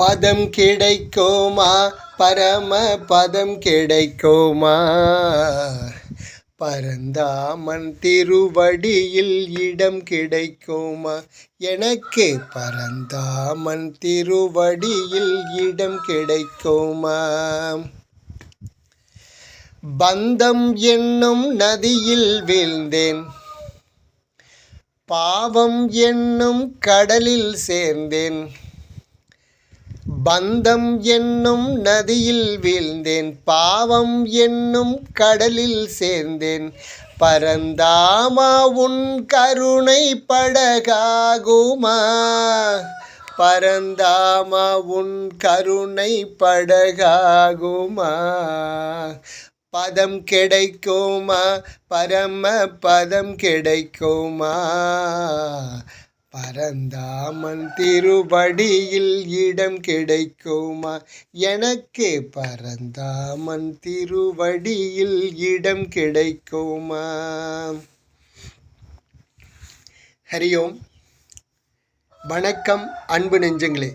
பதம் கிடைக்குமா, பரம பதம் கிடைக்குமா, பரந்தாமன் திருவடியில் இடம் கிடைக்குமா, எனக்கு பரந்தாமன் திருவடியில் இடம் கிடைக்குமா. பந்தம் என்னும் நதியில் வீழ்ந்தேன், பாவம் என்னும் கடலில் சேர்ந்தேன். பந்தம் என்னும் நதியில் வீழ்ந்தேன், பாவம் என்னும் கடலில் சேர்ந்தேன். பரந்தாமா உன் கருணை படகாகுமா, பரந்தாமா உன் கருணை படகாகுமா. பதம் கிடைக்குமா, பரம பதம் கிடைக்குமா, பரந்தாமன் திருவடியில் இடம் கிடைக்குமா, எனக்கு பரந்தாமன் திருவடியில் இடம் கிடைக்குமா. ஹரியோம். வணக்கம் அன்பு நெஞ்சங்களே.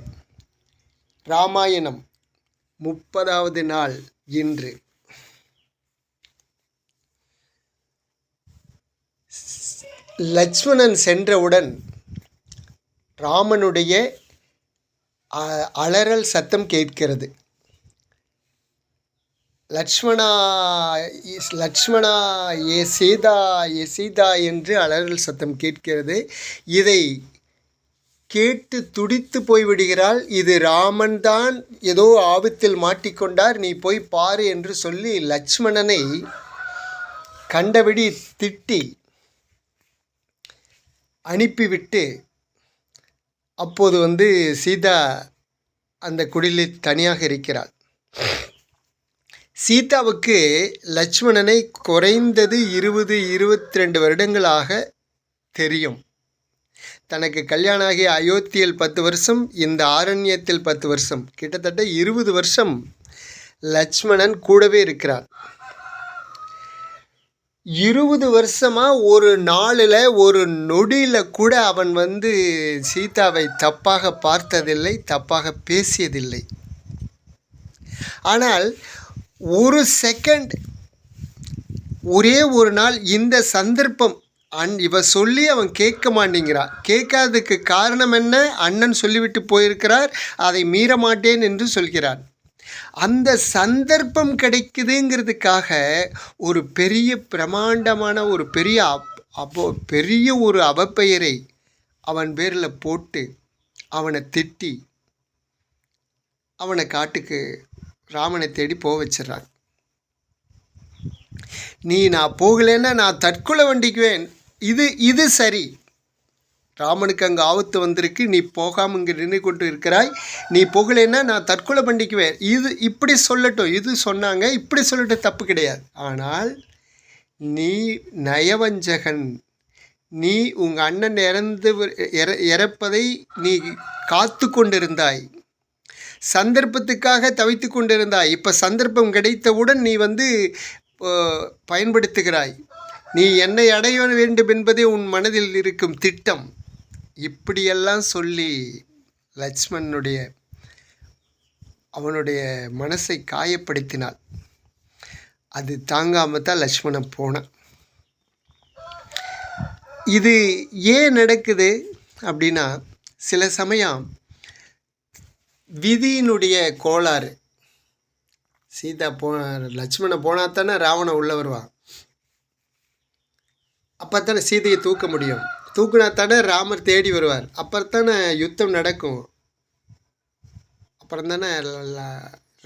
ராமாயணம் 30வது நாள் இன்று. லட்சுமணன் சென்றவுடன் ராமனுடைய அலறல் சத்தம் கேட்கிறது. லட்சுமணா லட்சுமணா ஏ சீதா ஏ சீதா என்று அலறல் சத்தம் கேட்கிறது. இதை கேட்டு துடித்து போய்விடுகிறாள். இது ராமன் தான் ஏதோ ஆபத்தில் மாட்டிக்கொண்டார், நீ போய் பாரு என்று சொல்லி லட்சுமணனை கண்டபடி திட்டி அனுப்பிவிட்டு, அப்போது சீதா அந்த குடிலில் தனியாக இருக்கிறாள். சீதாவுக்கு லட்சுமணனை குறைந்தது 20-22 வருடங்களாக தெரியும். தனக்கு கல்யாணம் ஆகிய அயோத்தியில் 10 வருஷம், இந்த ஆரண்யத்தில் 10 வருஷம், கிட்டத்தட்ட 20 வருஷம் லட்சுமணன் கூடவே இருக்கிறார். 20 வருஷமாக ஒரு நாளில் ஒரு நொடியில் கூட அவன் சீதாவை தப்பாக பார்த்ததில்லை, தப்பாக பேசியதில்லை. ஆனால் ஒரு செகண்ட், ஒரே ஒரு நாள் இந்த சந்தர்ப்பம் இவ சொல்லி அவன் கேட்க மாட்டேங்கிறான். கேட்காததுக்கு காரணம் என்ன? அண்ணன் சொல்லிவிட்டு போயிருக்கிறார், அதை மீற மாட்டேன் என்று சொல்கிறான். அந்த சந்தர்ப்பம் கிடைக்குதுங்கிறதுக்காக ஒரு பெரிய பிரமாண்டமான ஒரு பெரிய ஒரு அவப்பெயரை அவன் பேரில் போட்டு அவனை திட்டி அவனை காட்டுக்கு ராமனை தேடி போக வச்சிடறாங்க. நான் போகலைன்னா நான் தற்கொலை வண்டிக்குவேன். இது சரி. ராமனுக்கு அங்கே ஆபத்து வந்திருக்கு, நீ போகாமல் இங்கே நின்று கொண்டு இருக்கிறாய், நீ போகலைன்னா நான் தற்கொலை பண்ணிக்குவேன். இப்படி சொல்லட்டும், இது சொன்னாங்க, இப்படி சொல்லட்டும், தப்பு கிடையாது. ஆனால் நீ நயவஞ்சகன், நீ உங்கள் அண்ணன் இறப்பதை நீ காத்து கொண்டிருந்தாய், சந்தர்ப்பத்துக்காக தவித்து கொண்டிருந்தாய். இப்போ சந்தர்ப்பம் கிடைத்தவுடன் நீ பயன்படுத்துகிறாய். நீ என்னை அடைய வேண்டும் என்பதே உன் மனதில் இருக்கும் திட்டம். இப்படியெல்லாம் சொல்லி அவனுடைய மனசை காயப்படுத்தினாள். அது தாங்காமல் தான் லட்சுமணன் போனான். இது ஏன் நடக்குது அப்படின்னா, சில சமயம் விதியினுடைய கோளாறு. லட்சுமணன் போனால் தானே ராவணன் உள்ள வருவான். அப்போ தானே சீதையை தூக்க முடியும். தூக்குனா தானே ராமர் தேடி வருவார். அப்புறம் தானே யுத்தம் நடக்கும். அப்புறம் தானே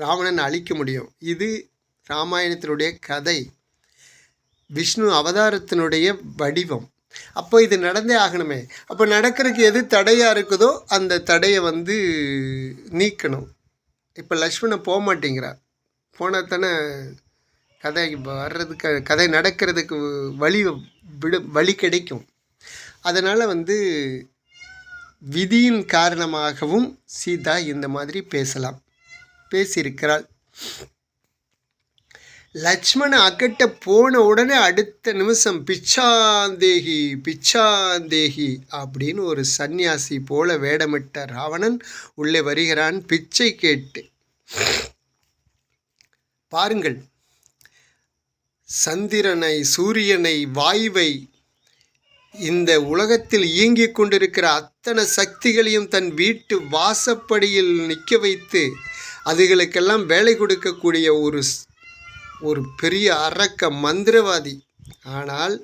ராவணனை அழிக்க முடியும். இது ராமாயணத்தினுடைய கதை, விஷ்ணு அவதாரத்தினுடைய வடிவம். அப்போ இது நடந்தே ஆகணுமே. அப்போ நடக்கிறதுக்கு எது தடையாக இருக்குதோ அந்த தடையை நீக்கணும். இப்போ லக்ஷ்மணன் போக மாட்டேங்கிறார். போனால் தானே கதை நடக்கிறதுக்கு வழி கிடைக்கும். அதனால் விதியின் காரணமாகவும் சீதா இந்த மாதிரி பேசியிருக்கிறாள். லட்சுமணன் அக்கட்ட போன உடனே அடுத்த நிமிஷம் பிச்சாந்தேகி பிச்சாந்தேகி அப்படின்னு ஒரு சந்நியாசி போல வேடமிட்ட ராவணன் உள்ளே வருகிறான் பிச்சை கேட்டு. பாருங்கள், சந்திரனை, சூரியனை, வாயுவை, இந்த உலகத்தில் இயங்கிக் கொண்டிருக்கிற அத்தனை சக்திகளையும் தன் வீட்டு வாசப்படியில் நிற்க வைத்து அதுகளுக்கெல்லாம் வேலை கொடுக்கக்கூடிய ஒரு பெரிய அரக்க மந்திரவாதி. ஆனால்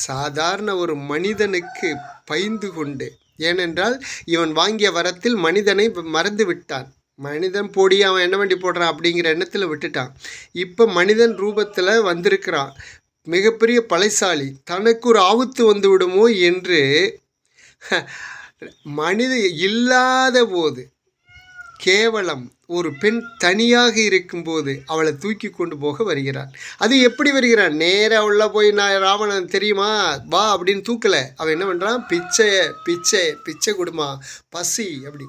சாதாரண ஒரு மனிதனுக்கு பயந்து கொண்டு, ஏனென்றால் இவன் வாங்கிய வரத்தில் மனிதனை மறந்து விட்டான். மனிதன் போடி அவன் என்ன வண்டி போடுறான் அப்படிங்கிற எண்ணத்தில் விட்டுட்டான். இப்போ மனிதன் ரூபத்தில் வந்திருக்கிறான், மிகப்பெரிய பழைசாலி. தனக்கு ஒரு ஆபத்து வந்து விடுமோ என்று மனித இல்லாத போது, கேவலம் ஒரு பெண் தனியாக இருக்கும்போது அவளை தூக்கி கொண்டு போக வருகிறான். அது எப்படி வருகிறான்? நேராக உள்ள போய் நான் ராவணன் தெரியுமா வா அப்படின்னு தூக்கலை. அவன் என்ன பண்ணுறான்? பிச்சை பிச்சை பிச்சை கொடுமா, பசி அப்படி.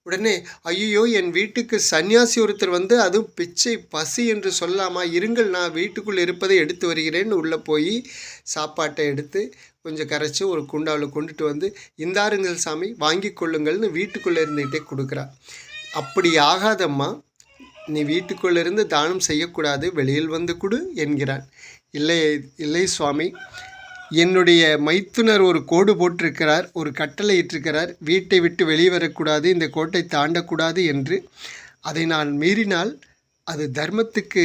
உடனே ஐயோ, என் வீட்டுக்கு சன்னியாசி ஒருத்தர் வந்து அதுவும் பிச்சை பசி என்று சொல்லாமா, இருங்கள் நான் வீட்டுக்குள்ளே இருப்பதை எடுத்து வருகிறேன்னு உள்ளே போய் சாப்பாட்டை எடுத்து கொஞ்சம் கரைச்சி ஒரு குண்டாவில் கொண்டுட்டு வந்து, இந்தாருங்கள் சாமி வாங்கி கொள்ளுங்கள்னு வீட்டுக்குள்ளே இருந்துகிட்டே கொடுக்குறான். அப்படி ஆகாதம்மா, நீ வீட்டுக்குள்ளேருந்து தானம் செய்யக்கூடாது, வெளியில் வந்து கொடு என்கிறான். இல்லை இல்லை சுவாமி, என்னுடைய மைத்துனர் ஒரு கோடு போட்டிருக்கிறார், ஒரு கட்டளை இட்டிருக்கிறார், வீட்டை விட்டு வெளியே வரக்கூடாது, இந்த கோட்டை தாண்டக்கூடாது என்று. அதை நான் மீறினால் அது தர்மத்துக்கு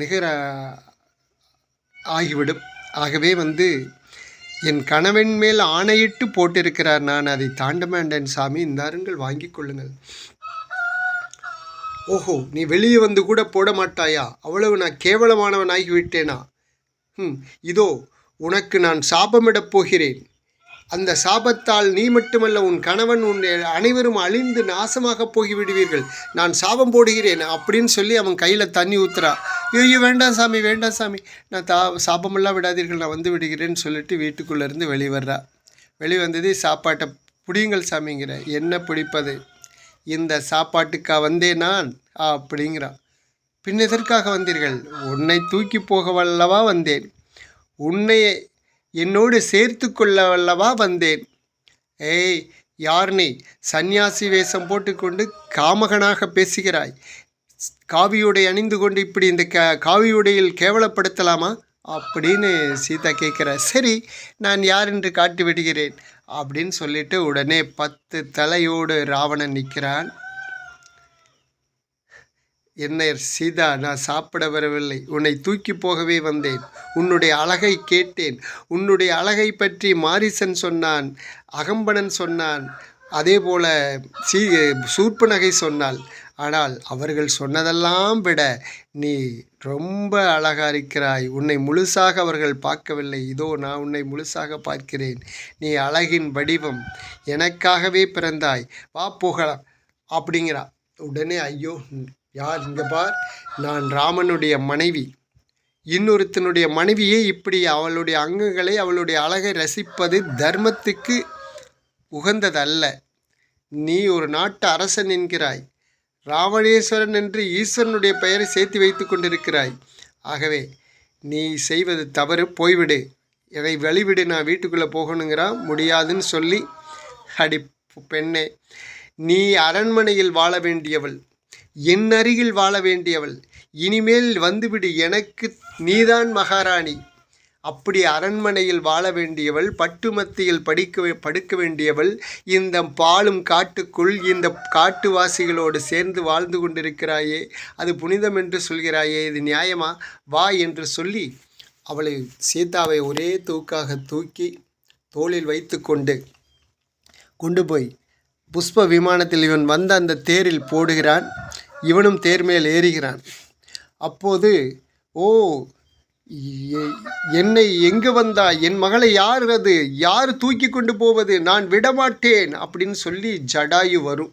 நிகர ஆகிவிடும். ஆகவே என் கணவன் மேல் ஆணையிட்டு போட்டிருக்கிறார், நான் அதை தாண்ட மாட்டேன் சாமி, இந்தாருங்கள் வாங்கி கொள்ளுங்கள். ஓஹோ, நீ வெளியே வந்து கூட போட மாட்டாயா? அவ்வளவு நான் கேவலமானவனாகி விட்டேனா? இதோ உனக்கு நான் சாபமிடப் போகிறேன். அந்த சாபத்தால் நீ மட்டுமல்ல, உன் கணவன், உன் அனைவரும் அழிந்து நாசமாக போகிவிடுவீர்கள். நான் சாபம் போடுகிறேன் அப்படின்னு சொல்லி அவன் கையில் தண்ணி ஊத்துறா. ஐயோ வேண்டாம் சாமி, வேண்டாம் சாமி, நான் சாபமெல்லாம் விடாதீர்கள், நான் வந்து விடுகிறேன்னு சொல்லிட்டு வீட்டுக்குள்ளேருந்து வெளிவர்றா. வெளிவந்தது சாப்பாட்டை பிடிங்கள் சாமிங்கிற. என்ன பிடிப்பது? இந்த சாப்பாட்டுக்கா வந்தேன் நான் அப்படிங்கிறான். பின் எதற்காக வந்தீர்கள்? உன்னை தூக்கி போகவல்லவா வந்தேன், உன்னை என்னோடு சேர்த்து கொள்ளவல்லவா வந்தேன். ஏய், யார் நீ? சந்நியாசி வேஷம் போட்டுக்கொண்டு காமகனாக பேசுகிறாய். காவியுடை அணிந்து கொண்டு இப்படி இந்த காவியுடையில் கேவலப்படுத்தலாமா அப்படின்னு சீதா கேட்குற. சரி, நான் யார் என்று காட்டி விடுகிறேன் அப்படின்னு சொல்லிட்டு உடனே 10 தலையோடு ராவணன் நிற்கிறான். என்ன சீதா, நான் சாப்பிட வரவில்லை, உன்னை தூக்கி போகவே வந்தேன். உன்னுடைய அழகை கேட்டேன். உன்னுடைய அழகை பற்றி மாரிசன் சொன்னான், அகம்பனன் சொன்னான், அதே போல சூர்ப்பனகை சொன்னாள். ஆனால் அவர்கள் சொன்னதெல்லாம் விட நீ ரொம்ப அழகாக இருக்கிறாய். உன்னை முழுசாக அவர்கள் பார்க்கவில்லை, இதோ நான் உன்னை முழுசாக பார்க்கிறேன். நீ அழகின் வடிவம், எனக்காகவே பிறந்தாய், வா போகலாம் அப்படிங்கிறா. உடனே ஐயோ, யார் இங்கே பார், நான் ராமனுடைய மனைவி, இன்னொருத்தனுடைய மனைவியே இப்படி அவளுடைய அங்கங்களை, அவளுடைய அழகை ரசிப்பது தர்மத்துக்கு உகந்ததல்ல. நீ ஒரு நாட்டு அரசன் என்கிறாய், ராவணேஸ்வரன் என்று ஈஸ்வரனுடைய பெயரை சேர்த்து வைத்து கொண்டிருக்கிறாய். ஆகவே நீ செய்வது தவறு, போய்விடு, என்னை வழிவிடு, நான் வீட்டுக்குள்ளே போகணுங்கிறான். முடியாதுன்னு சொல்லி, அடி பெண்ணே, நீ அரண்மனையில் வாழ வேண்டியவள், என் அருகில் வாழ வேண்டியவள், இனிமேல் வந்துவிடு, எனக்கு நீதான் மகாராணி. அப்படி அரண்மனையில் வாழ வேண்டியவள், பட்டுமத்தியில் படுக்க வேண்டியவள், இந்த பாலும் காட்டுக்குள் இந்த காட்டுவாசிகளோடு சேர்ந்து வாழ்ந்து கொண்டிருக்கிறாயே, அது புனிதம் என்று சொல்கிறாயே, இது நியாயமா? வா என்று சொல்லி அவளை, சீதாவை ஒரே தூக்காக தூக்கி தோளில் வைத்து கொண்டு போய் புஷ்ப விமானத்தில் இவன் வந்த அந்த தேரில் போடுகிறான். இவனும் தேர் மேல் ஏறுகிறான். அப்போது, ஓ, என்னை எங்கே வந்தா, என் மகளை யார் அது, யார் தூக்கி கொண்டு போவது, நான் விடமாட்டேன் அப்படின்னு சொல்லி ஜடாயு வரும்.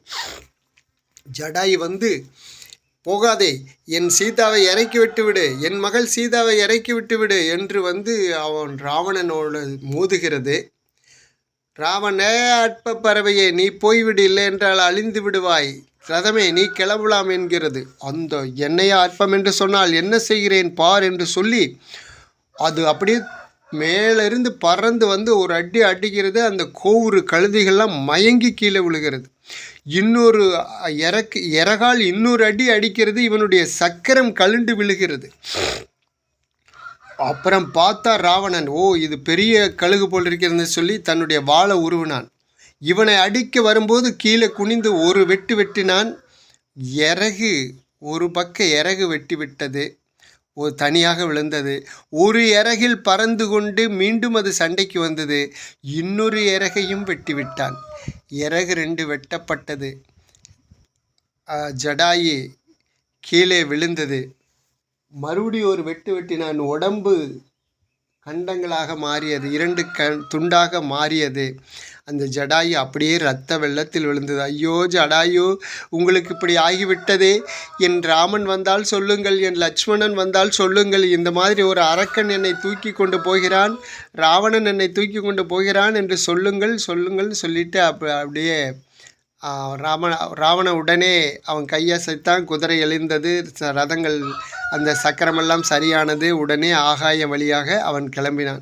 ஜடாயு வந்து, போகாதே, என் சீதாவை இறக்கி விட்டு விடு, என் மகள் சீதாவை இறக்கி விட்டு விடு என்று அவன் ராவணனோடு மோதுகிறது. ராவணே, அற்ப பறவையே, நீ போய்விடு, இல்லை என்றால் அழிந்து விடுவாய், ரதமே நீ கிளம்பலாம் என்கிறது. அந்த என்னையா அற்பம் என்று சொன்னால் என்ன செய்கிறேன் பார் என்று சொல்லி அது அப்படியே மேலிருந்து பறந்து வந்து ஒரு அடி அடிக்கிறது. அந்த கோவுரு கழுதைகள்லாம் மயங்கி கீழே விழுகிறது. இன்னொரு இறகால் இன்னொரு அடி அடிக்கிறது. இவனுடைய சக்கரம் கழுண்டு விழுகிறது. அப்புறம் பார்த்தா ராவணன், ஓ இது பெரிய கழுகு போல் இருக்கிறதுன்னு சொல்லி தன்னுடைய வாளை உருவினான். இவனை அடிக்க வரும்போது கீழே குனிந்து ஒரு வெட்டு வெட்டினான். இறகு ஒரு பக்க இறகு வெட்டி விட்டது. ஒரு தனியாக விழுந்தது. ஒரு இறகில் பறந்து கொண்டு மீண்டும் அது சண்டைக்கு வந்தது. இன்னொரு இறகையும் வெட்டிவிட்டான். இறகு 2 வெட்டப்பட்டது. ஜடாயு கீழே விழுந்தது. மறுபடியும் ஒரு வெட்டு வெட்டினான். உடம்பு கண்டங்களாக மாறியது. 2 துண்டாக மாறியது. அந்த ஜடாயு அப்படியே இரத்த வெள்ளத்தில் விழுந்தது. ஐயோ ஜடாயு, உங்களுக்கு இப்படி ஆகிவிட்டதே. என் ராமன் வந்தால் சொல்லுங்கள், என் லட்சுமணன் வந்தால் சொல்லுங்கள், இந்த மாதிரி ஒரு அரக்கன் என்னை தூக்கி கொண்டு போகிறான், ராவணன் என்னை தூக்கி கொண்டு போகிறான் என்று சொல்லுங்கள் சொல்லுங்கள் சொல்லிட்டு அப்படியே ராவண உடனே அவன் கையசைத்தான். குதிரை எழுந்தது. ரதங்கள் அந்த சக்கரமெல்லாம் சரியானது. உடனே ஆகாய வழியாக அவன் கிளம்பினான்.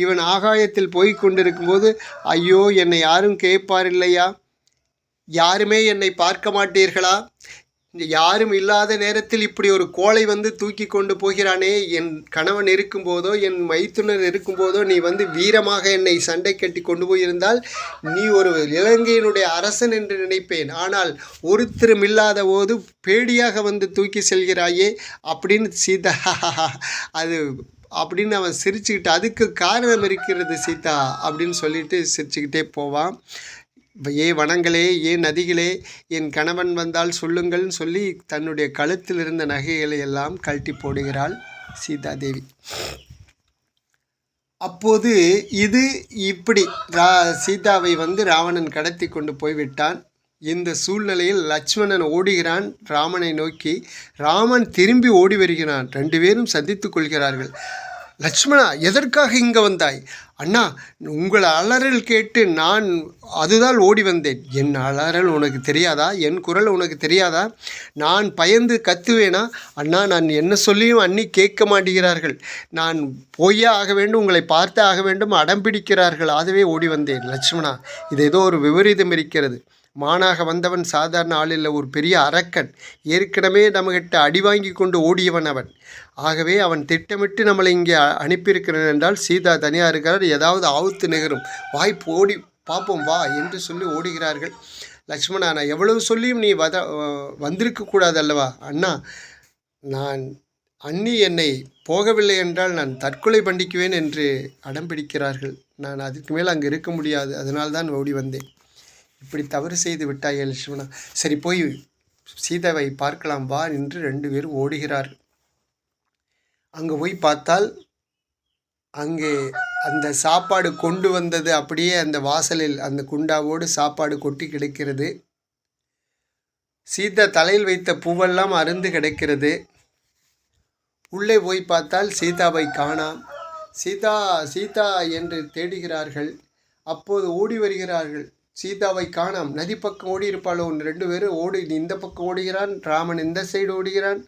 இவன் ஆகாயத்தில் போய் கொண்டிருக்கும்போது, ஐயோ என்னை யாரும் கேட்பார் இல்லையா, யாருமே என்னை பார்க்க மாட்டீர்களா, யாரும் இல்லாத நேரத்தில் இப்படி ஒரு கோழை வந்து தூக்கி கொண்டு போகிறானே, என் கணவன் இருக்கும்போதோ என் மைத்துனர் இருக்கும்போதோ நீ வந்து வீரமாக என்னை சண்டை கட்டி கொண்டு போயிருந்தால் நீ ஒரு இலங்கையினுடைய அரசன் என்று நினைப்பேன். ஆனால் ஒருத்தரும் இல்லாத போது பேடியாக வந்து தூக்கி செல்கிறாயே அப்படின்னு சீதா அது அப்படின்னு அவன் சிரிச்சுக்கிட்டு, அதுக்கு காரணம் இருக்கிறது சீதா அப்படின்னு சொல்லிட்டு சிரிச்சுக்கிட்டே போவான். ஏ வனங்களே, ஏ நதிகளே, என் கணவன் வந்தால் சொல்லுங்கள்னு சொல்லி தன்னுடைய கழுத்தில் இருந்த நகைகளை எல்லாம் கழட்டி போடுகிறாள் சீதாதேவி. அப்போது இது இப்படி சீதாவை வந்து ராவணன் கடத்தி கொண்டு போய்விட்டான். இந்த சூழ்நிலையில் லட்சுமணன் ஓடுகிறான் ராமனை நோக்கி. ராமன் திரும்பி ஓடி வருகிறான். 2 பேரும் சந்தித்து கொள்கிறார்கள். லட்சுமணா, எதற்காக இங்கே வந்தாய்? அண்ணா, உங்கள் அலறல் கேட்டு நான் அதுதான் ஓடி வந்தேன். என் அலறல் உனக்கு தெரியாதா? என் குரல் உனக்கு தெரியாதா? நான் பயந்து கத்துவேனா? அண்ணா, நான் என்ன சொல்லியும் அண்ணி கேட்க மாட்டேங்கிறார்கள். நான் போயே ஆக வேண்டும், உங்களை பார்த்தே ஆக வேண்டும், அடம் பிடிக்கிறார்கள். அதுவே ஓடி வந்தேன். லட்சுமணா, இது ஏதோ ஒரு விபரீதம் இருக்கிறது. மானாக வந்தவன் சாதாரண ஆளில், ஒரு பெரிய அரக்கன். ஏற்கனவே நம்மகிட்ட அடி வாங்கி கொண்டு ஓடியவன் அவன். ஆகவே அவன் திட்டமிட்டு நம்மளை இங்கே அனுப்பியிருக்கிறான் என்றால் சீதா தனியாக இருக்கிறார், ஏதாவது ஆபத்து நிகழும், வாய்ப்பு ஓடி பார்ப்போம் வா என்று சொல்லி ஓடுகிறார்கள். லட்சுமணா, நான் எவ்வளவு சொல்லியும் நீ வந்திருக்கக்கூடாது அல்லவா? அண்ணா, நான் அண்ணி என்னை போகவில்லை என்றால் நான் தற்கொலை பண்ணிக்குவேன் என்று அடம் பிடிக்கிறார்கள். நான் அதுக்கு மேல் அங்கே இருக்க முடியாது, அதனால்தான் ஓடி வந்தேன். இப்படி தவறு செய்து விட்டாய் லட்சுமணா. சரி, போய் சீதாவை பார்க்கலாம் வா என்று 2 பேரும் ஓடுகிறார். அங்கே போய் பார்த்தால் அங்கே அந்த சாப்பாடு கொண்டு வந்தது அப்படியே அந்த வாசலில் அந்த குண்டாவோடு சாப்பாடு கொட்டி கிடக்கிறது. சீதா தலையில் வைத்த பூவெல்லாம் அருந்து கிடக்கிறது. உள்ளே போய் பார்த்தால் சீதாவை காணாம். சீதா சீதா என்று தேடுகிறார்கள். அப்போது ஓடி வருகிறார்கள். சீதாவை காணாம். நதி பக்கம் ஓடி இருப்பாளோ. 2 பேரும் ஓடி இந்த பக்கம் ஓடுகிறான், ராமன் இந்த சைடு ஓடுகிறான்.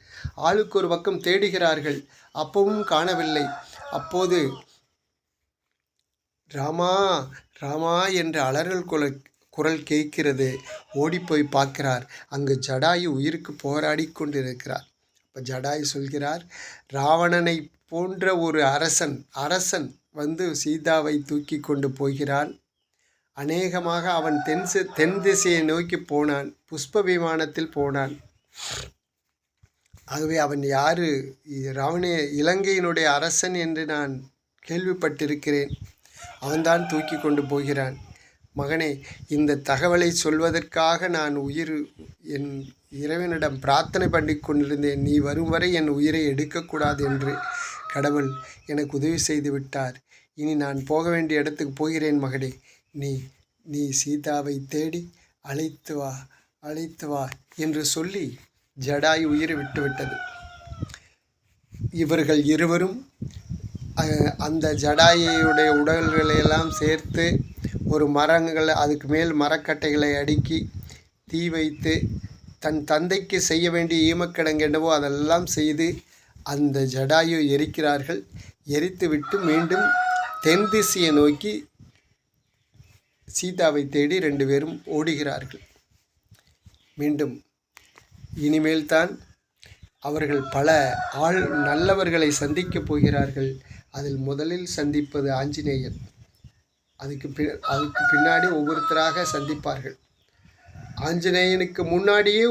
ஆளுக்கு ஒரு பக்கம் தேடுகிறார்கள். அப்பவும் காணவில்லை. அப்போது ராமா ராமா என்று அலறல் குரல் கேட்கிறது. ஓடிப்போய் பார்க்கிறார். அங்கு ஜடாயு உயிருக்கு போராடி கொண்டிருக்கிறார். அப்போ ஜடாயு சொல்கிறார், ராவணனை போன்ற ஒரு அரசன் வந்து சீதாவை தூக்கி கொண்டு போகிறான். அநேகமாக அவன் தென் திசையை நோக்கி போனான். புஷ்ப விமானத்தில் போனான். ஆகவே அவன் யாரு? இலங்கையினுடைய அரசன் என்று நான் கேள்விப்பட்டிருக்கிறேன். அவன்தான் தூக்கி கொண்டு போகிறான். மகனே, இந்த தகவலை சொல்வதற்காக நான் என் இறைவனிடம் பிரார்த்தனை பண்ணி கொண்டிருந்தேன். நீ வரும் வரை என் உயிரை எடுக்கக்கூடாது என்று கடவுள் எனக்கு உதவி செய்து விட்டார். இனி நான் போக வேண்டிய இடத்துக்கு போகிறேன் மகனே. நீ சீதாவை தேடி அழைத்து வா என்று சொல்லி ஜடாயு உயிரை விட்டுவிட்டது. இவர்கள் இருவரும் அந்த ஜடாயுடைய உடல்களையெல்லாம் சேர்த்து ஒரு அதுக்கு மேல் மரக்கட்டைகளை அடுக்கி தீ வைத்து தன் தந்தைக்கு செய்ய வேண்டிய ஈமக்கடங்கு என்னவோ அதெல்லாம் செய்து அந்த ஜடாயு எரிக்கிறார்கள். எரித்துவிட்டு மீண்டும் தென் திசையை நோக்கி சீதாவை தேடி 2 பேரும் ஓடுகிறார்கள். மீண்டும் இனிமேல்தான் அவர்கள் பல நல்லவர்களை சந்திக்கப் போகிறார்கள். அதில் முதலில் சந்திப்பது ஆஞ்சநேயர். அதுக்கு பின்னாடி ஒவ்வொருத்தராக சந்திப்பார்கள். ஆஞ்சநேயனுக்கு முன்னாடியே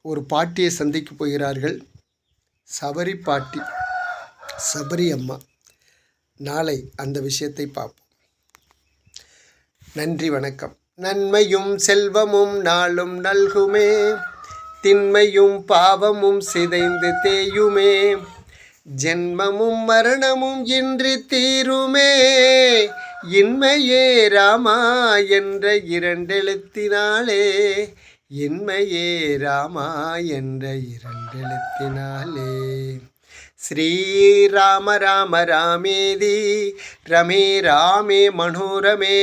ஒரு பாட்டியை சந்திக்கப் போகிறார்கள். சபரி பாட்டி, சபரி அம்மா. நாளை அந்த விஷயத்தை பார்ப்போம். நன்றி, வணக்கம். நன்மையும் செல்வமும் நாளும் நல்குமே, திண்மையும் பாவமும் சிதைந்து தேயுமே, ஜென்மமும் மரணமும் இன்றி தீருமே, இன்மையே ராமா என்ற 2 எழுத்தினாலே, இன்மையே ராமா என்ற 2 எழுத்தினாலே. ஸ்ரீராம ராம ராமேதி ரமே ராமே மனோரமே,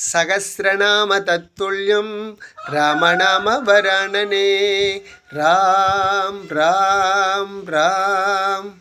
சகஸ்ரநாம தத்துல்யம் ராமநாம வராணனே. ராம் ராம் ராம்.